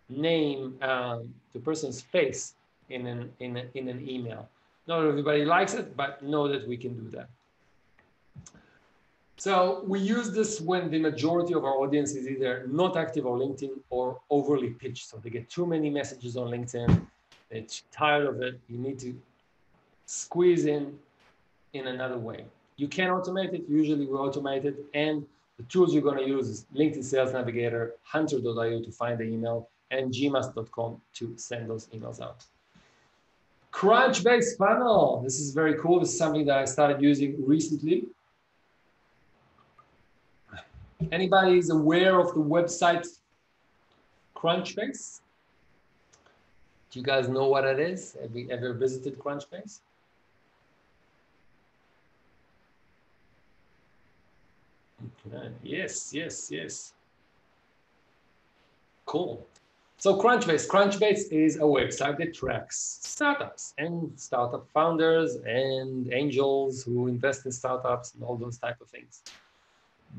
Speaker 1: name, the person's face in an email. Not everybody likes it, but know that we can do that. So we use this when the majority of our audience is either not active on LinkedIn or overly pitched. So they get too many messages on LinkedIn. it's tired of it, you need to squeeze in another way. You can automate it. Usually we automate it. And the tools you're going to use is LinkedIn Sales Navigator, hunter.io to find the email, and gmass.com to send those emails out. Crunchbase funnel. This is very cool. This is something that I started using recently. Anybody is aware of the website Crunchbase? Do you guys know what it is? Have you ever visited Crunchbase? Okay. Yes, yes, yes. Cool. So Crunchbase is a website that tracks startups and startup founders and angels who invest in startups and all those type of things.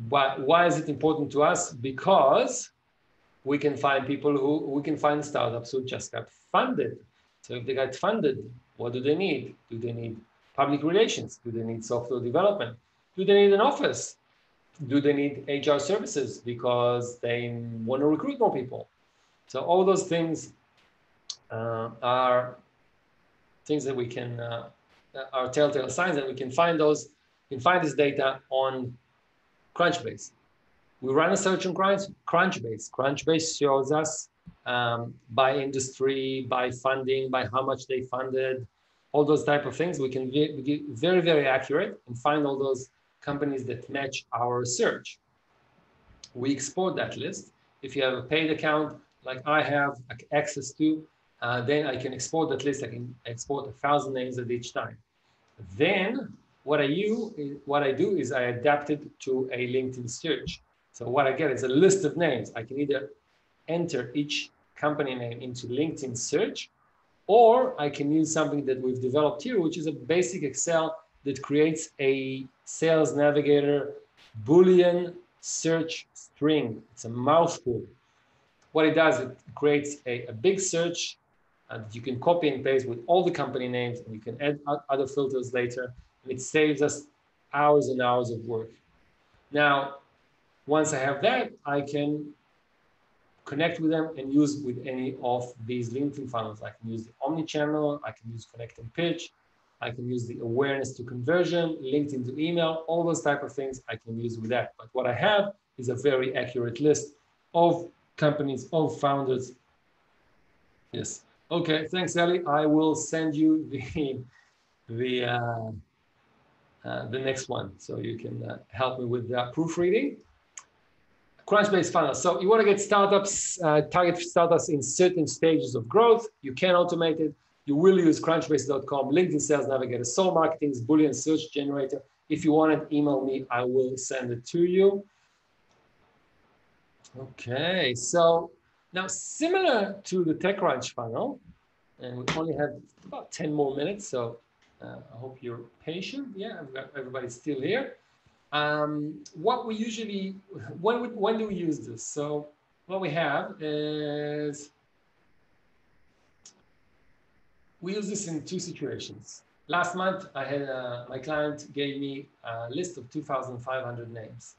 Speaker 1: Why is it important to us? Because we can find startups who just got funded. So if they got funded, what do they need? Do they need public relations? Do they need software development? Do they need an office? Do they need HR services because they want to recruit more people? So all those things are things that we can, are telltale signs that we can find those, we can find this data on Crunchbase. We run a search on Crunchbase. Crunchbase shows us by industry, by funding, by how much they funded, all those type of things. We can be very, very accurate and find all those companies that match our search. We export that list. If you have a paid account, like I have access to, then I can export that list. I can export 1,000 names at each time. Then what I do is I adapt it to a LinkedIn search. So what I get is a list of names. I can either enter each company name into LinkedIn search, or I can use something that we've developed here, which is a basic Excel that creates a Sales Navigator Boolean search string. It's a mouthful. What it does, it creates a big search that you can copy and paste with all the company names, and you can add other filters later, and it saves us hours and hours of work. Now, once I have that, I can connect with them and use with any of these LinkedIn funnels. I can use the omni-channel, I can use connect and pitch, I can use the awareness to conversion, LinkedIn to email, all those type of things I can use with that. But what I have is a very accurate list of companies, of founders. Yes. Okay, thanks, Ellie. I will send you the next one so you can help me with that proofreading. Crunchbase funnel. So you want to get startups, target startups in certain stages of growth. You can automate it. You will use crunchbase.com, LinkedIn Sales Navigator, Soul Marketing's Boolean search generator. If you want it, email me. I will send it to you. Okay, so now similar to the TechCrunch funnel, and we only have about 10 more minutes, so I hope you're patient. Yeah, everybody's still here. What we usually, when do we use this? So what we have is, we use this in two situations. Last month, I had my client gave me a list of 2,500 names,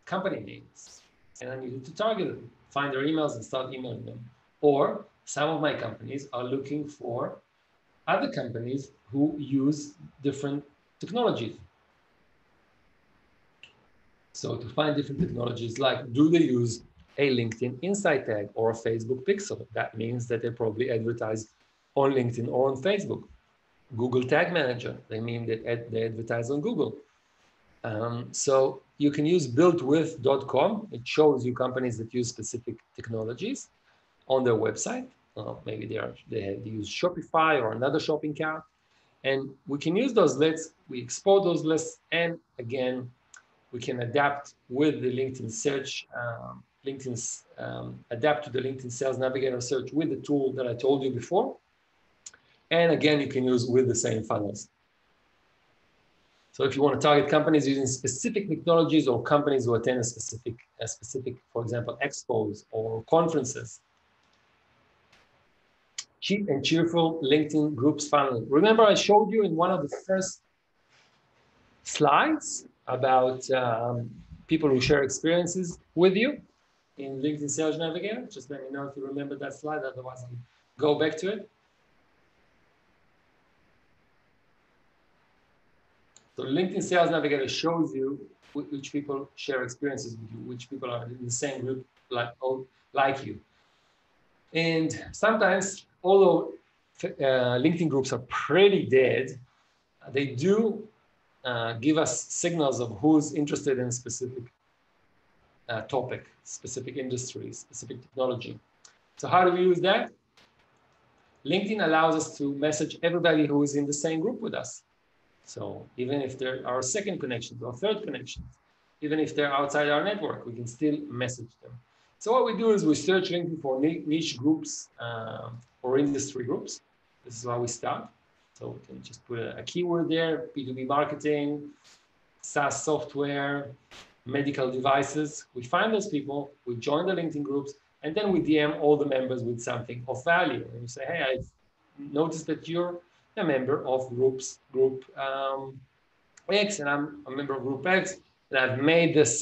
Speaker 1: company names, and I needed to target them, find their emails and start emailing them. Or some of my companies are looking for other companies who use different technologies. So to find different technologies, like do they use a LinkedIn Insight tag or a Facebook Pixel? That means that they probably advertise on LinkedIn or on Facebook. Google Tag Manager, they mean that they advertise on Google. So you can use builtwith.com. It shows you companies that use specific technologies on their website. Maybe they use Shopify or another shopping cart. And we can use those lists, we export those lists, and again, we can adapt with the LinkedIn search, adapt to the LinkedIn Sales Navigator search with the tool that I told you before. And again, you can use with the same funnels. So if you want to target companies using specific technologies or companies who attend a specific, for example, expos or conferences. Cheap and cheerful LinkedIn groups funnel. Remember I showed you in one of the first slides about people who share experiences with you in LinkedIn Sales Navigator. Just let me know if you remember that slide, otherwise I'll go back to it. So LinkedIn Sales Navigator shows you which people share experiences with you, which people are in the same group like you. And sometimes, although LinkedIn groups are pretty dead, they do give us signals of who's interested in a specific topic, specific industry, specific technology. So how do we use that? LinkedIn allows us to message everybody who is in the same group with us. So even if there are second connections or third connections, even if they're outside our network, we can still message them. So what we do is we search LinkedIn for niche groups or industry groups. This is how we start. So we can just put a keyword there, B2B marketing, SaaS software, medical devices. We find those people, we join the LinkedIn groups, and then we DM all the members with something of value. And we say, hey, I've noticed that you're a member of group X, and I'm a member of group X, and I've made this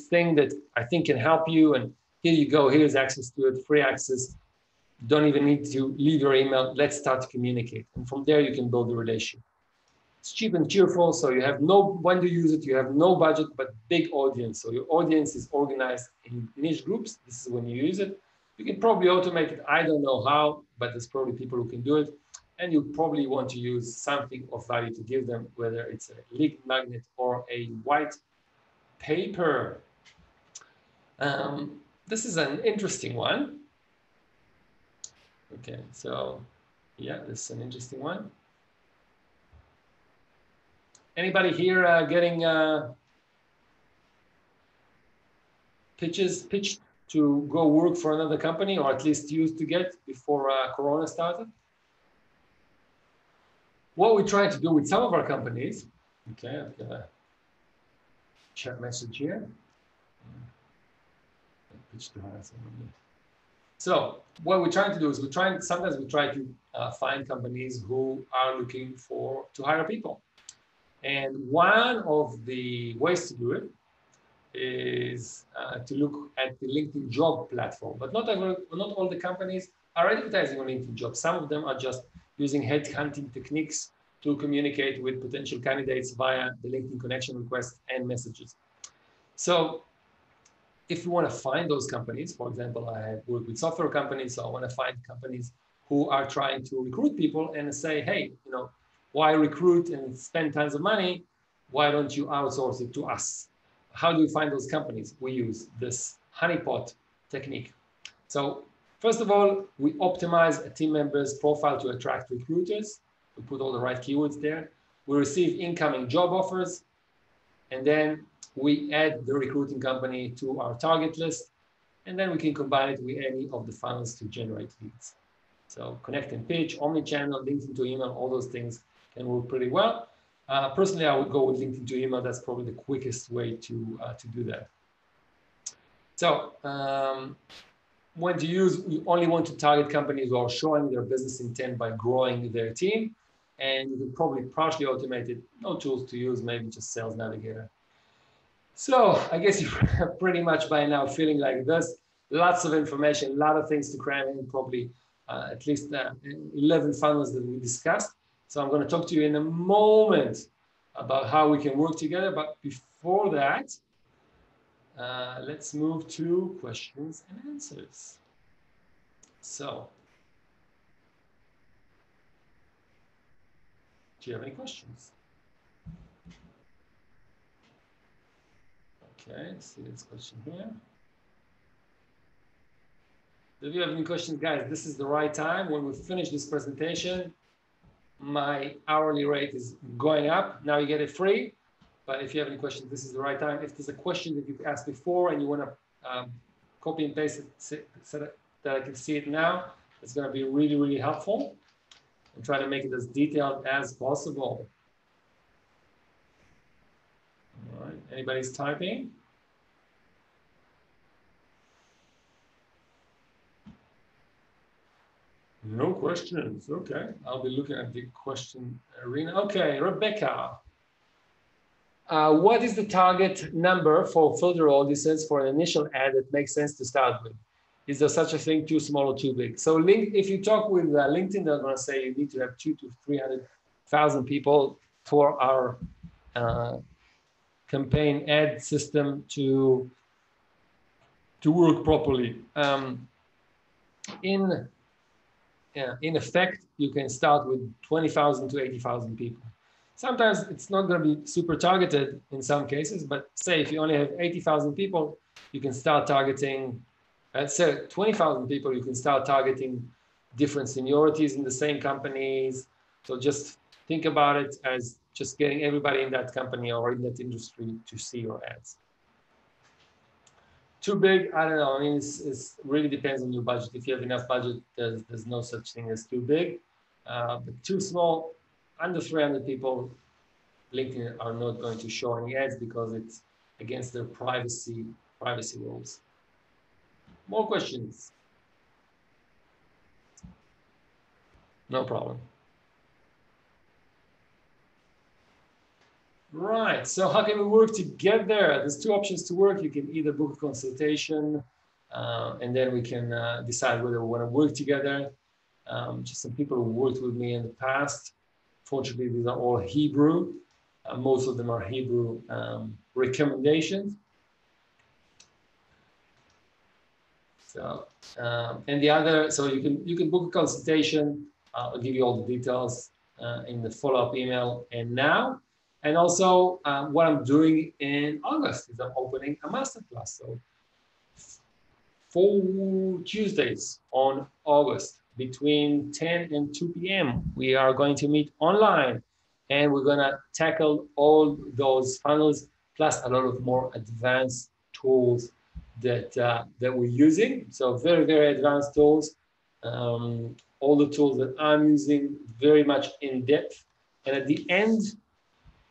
Speaker 1: thing that I think can help you, and here you go, here's access to it, free access. Don't even need to leave your email. Let's start to communicate. And from there, you can build a relationship. It's cheap and cheerful, so you have when to use it, you have no budget, but big audience. So your audience is organized in niche groups. This is when you use it. You can probably automate it. I don't know how, but there's probably people who can do it. And you probably want to use something of value to give them, whether it's a lead magnet or a white paper. This is an interesting one. Okay, so yeah, this is an interesting one. Anybody here getting pitched to go work for another company, or at least used to get before Corona started? What we're trying to do with some of our companies, okay, I've got a chat message here. So what we're trying to do is sometimes we try to find companies who are looking to hire people. And one of the ways to do it is to look at the LinkedIn job platform. But not all the companies are advertising on LinkedIn jobs. Some of them are just using headhunting techniques to communicate with potential candidates via the LinkedIn connection requests and messages. So if you want to find those companies, for example, I work with software companies, so I want to find companies who are trying to recruit people and say, hey, why recruit and spend tons of money? Why don't you outsource it to us? How do you find those companies? We use this honeypot technique. So first of all, we optimize a team member's profile to attract recruiters. We put all the right keywords there. We receive incoming job offers, and then we add the recruiting company to our target list, and then we can combine it with any of the funnels to generate leads. So connect and pitch, omnichannel, LinkedIn to email, all those things can work pretty well. Personally, I would go with LinkedIn to email. That's probably the quickest way to do that. So when to use, you only want to target companies who are showing their business intent by growing their team. And you can probably partially automate it. No tools to use, maybe just Sales Navigator. So I guess you're pretty much by now feeling like this. Lots of information, a lot of things to cram in, probably at least 11 funnels that we discussed. So I'm going to talk to you in a moment about how we can work together. But before that, let's move to questions and answers. So, do you have any questions? Okay, let's see this question here. If you have any questions, guys, this is the right time. When we finish this presentation, my hourly rate is going up. Now you get it free. But if you have any questions, this is the right time. If there's a question that you've asked before and you want to copy and paste it so that I can see it now, it's going to be really, really helpful. And try to make it as detailed as possible. All right, anybody's typing? No questions. Okay, I'll be looking at the question arena. Okay, Rebecca. What is the target number for filter audiences for an initial ad that makes sense to start with? Is there such a thing, too small or too big? So if you talk with LinkedIn, they're going to say you need to have 200,000 to 300,000 people for our campaign ad system to work properly. In effect, you can start with 20,000 to 80,000 people. Sometimes it's not going to be super targeted in some cases, but say if you only have 80,000 people, you can start targeting, say 20,000 people, you can start targeting different seniorities in the same companies. So just think about it as just getting everybody in that company or in that industry to see your ads. Too big, I don't know. I mean, it really depends on your budget. If you have enough budget, there's no such thing as too big. But too small, under 300 people, LinkedIn are not going to show any ads because it's against their privacy rules. More questions? No problem. Right, so how can we work together? There's two options to work. You can either book a consultation and then we can decide whether we want to work together. Just some people who worked with me in the past. Fortunately, these are all Hebrew. Most of them are Hebrew recommendations. So, and the other, so you can book a consultation. I'll give you all the details in the follow-up email and now. And also what I'm doing in August is I'm opening a masterclass. So 4 Tuesdays on August between 10 and 2 p.m. We are going to meet online and we're going to tackle all those funnels plus a lot of more advanced tools that we're using. So very, very advanced tools. All the tools that I'm using very much in depth. And at the end,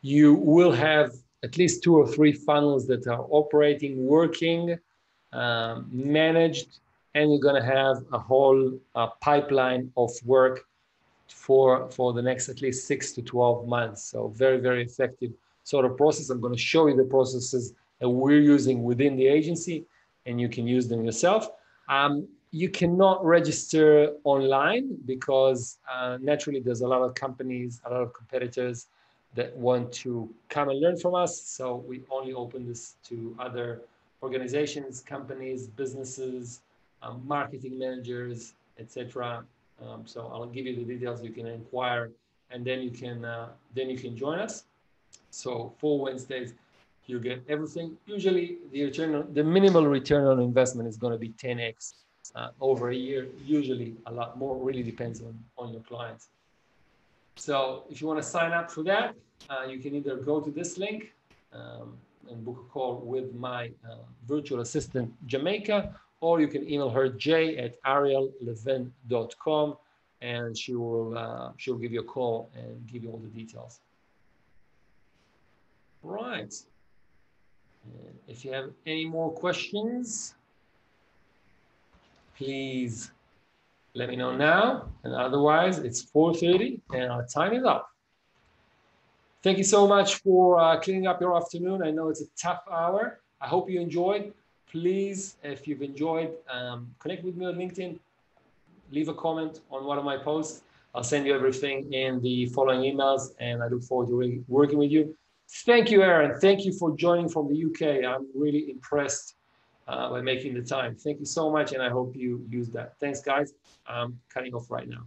Speaker 1: you will have at least 2 or 3 funnels that are operating, working, managed, and you're going to have a whole pipeline of work for the next at least 6 to 12 months. So very, very effective sort of process. I'm going to show you the processes that we're using within the agency, and you can use them yourself. You cannot register online because naturally there's a lot of companies, a lot of competitors that want to come and learn from us. So we only open this to other organizations, companies, businesses, marketing managers, etc. So I'll give you the details. You can inquire, and then you can join us. So 4 Wednesdays, you get everything. Usually, the minimal return on investment is going to be 10x over a year. Usually, a lot more. Really depends on your clients. So if you want to sign up for that, you can either go to this link and book a call with my virtual assistant, Jamaica, or you can email her, j@ariellevin.com, and she'll give you a call and give you all the details. Right. And if you have any more questions, please let me know now, and otherwise it's 4:30 and our time is up. Thank you so much for cleaning up your afternoon. I know it's a tough hour. I hope you enjoyed. Please, if you've enjoyed, connect with me on LinkedIn. Leave a comment on one of my posts. I'll send you everything in the following emails, and I look forward to working with you. Thank you, Aaron. Thank you for joining from the UK. I'm really impressed by making the time. Thank you so much, and I hope you use that. Thanks, guys. I'm cutting off right now.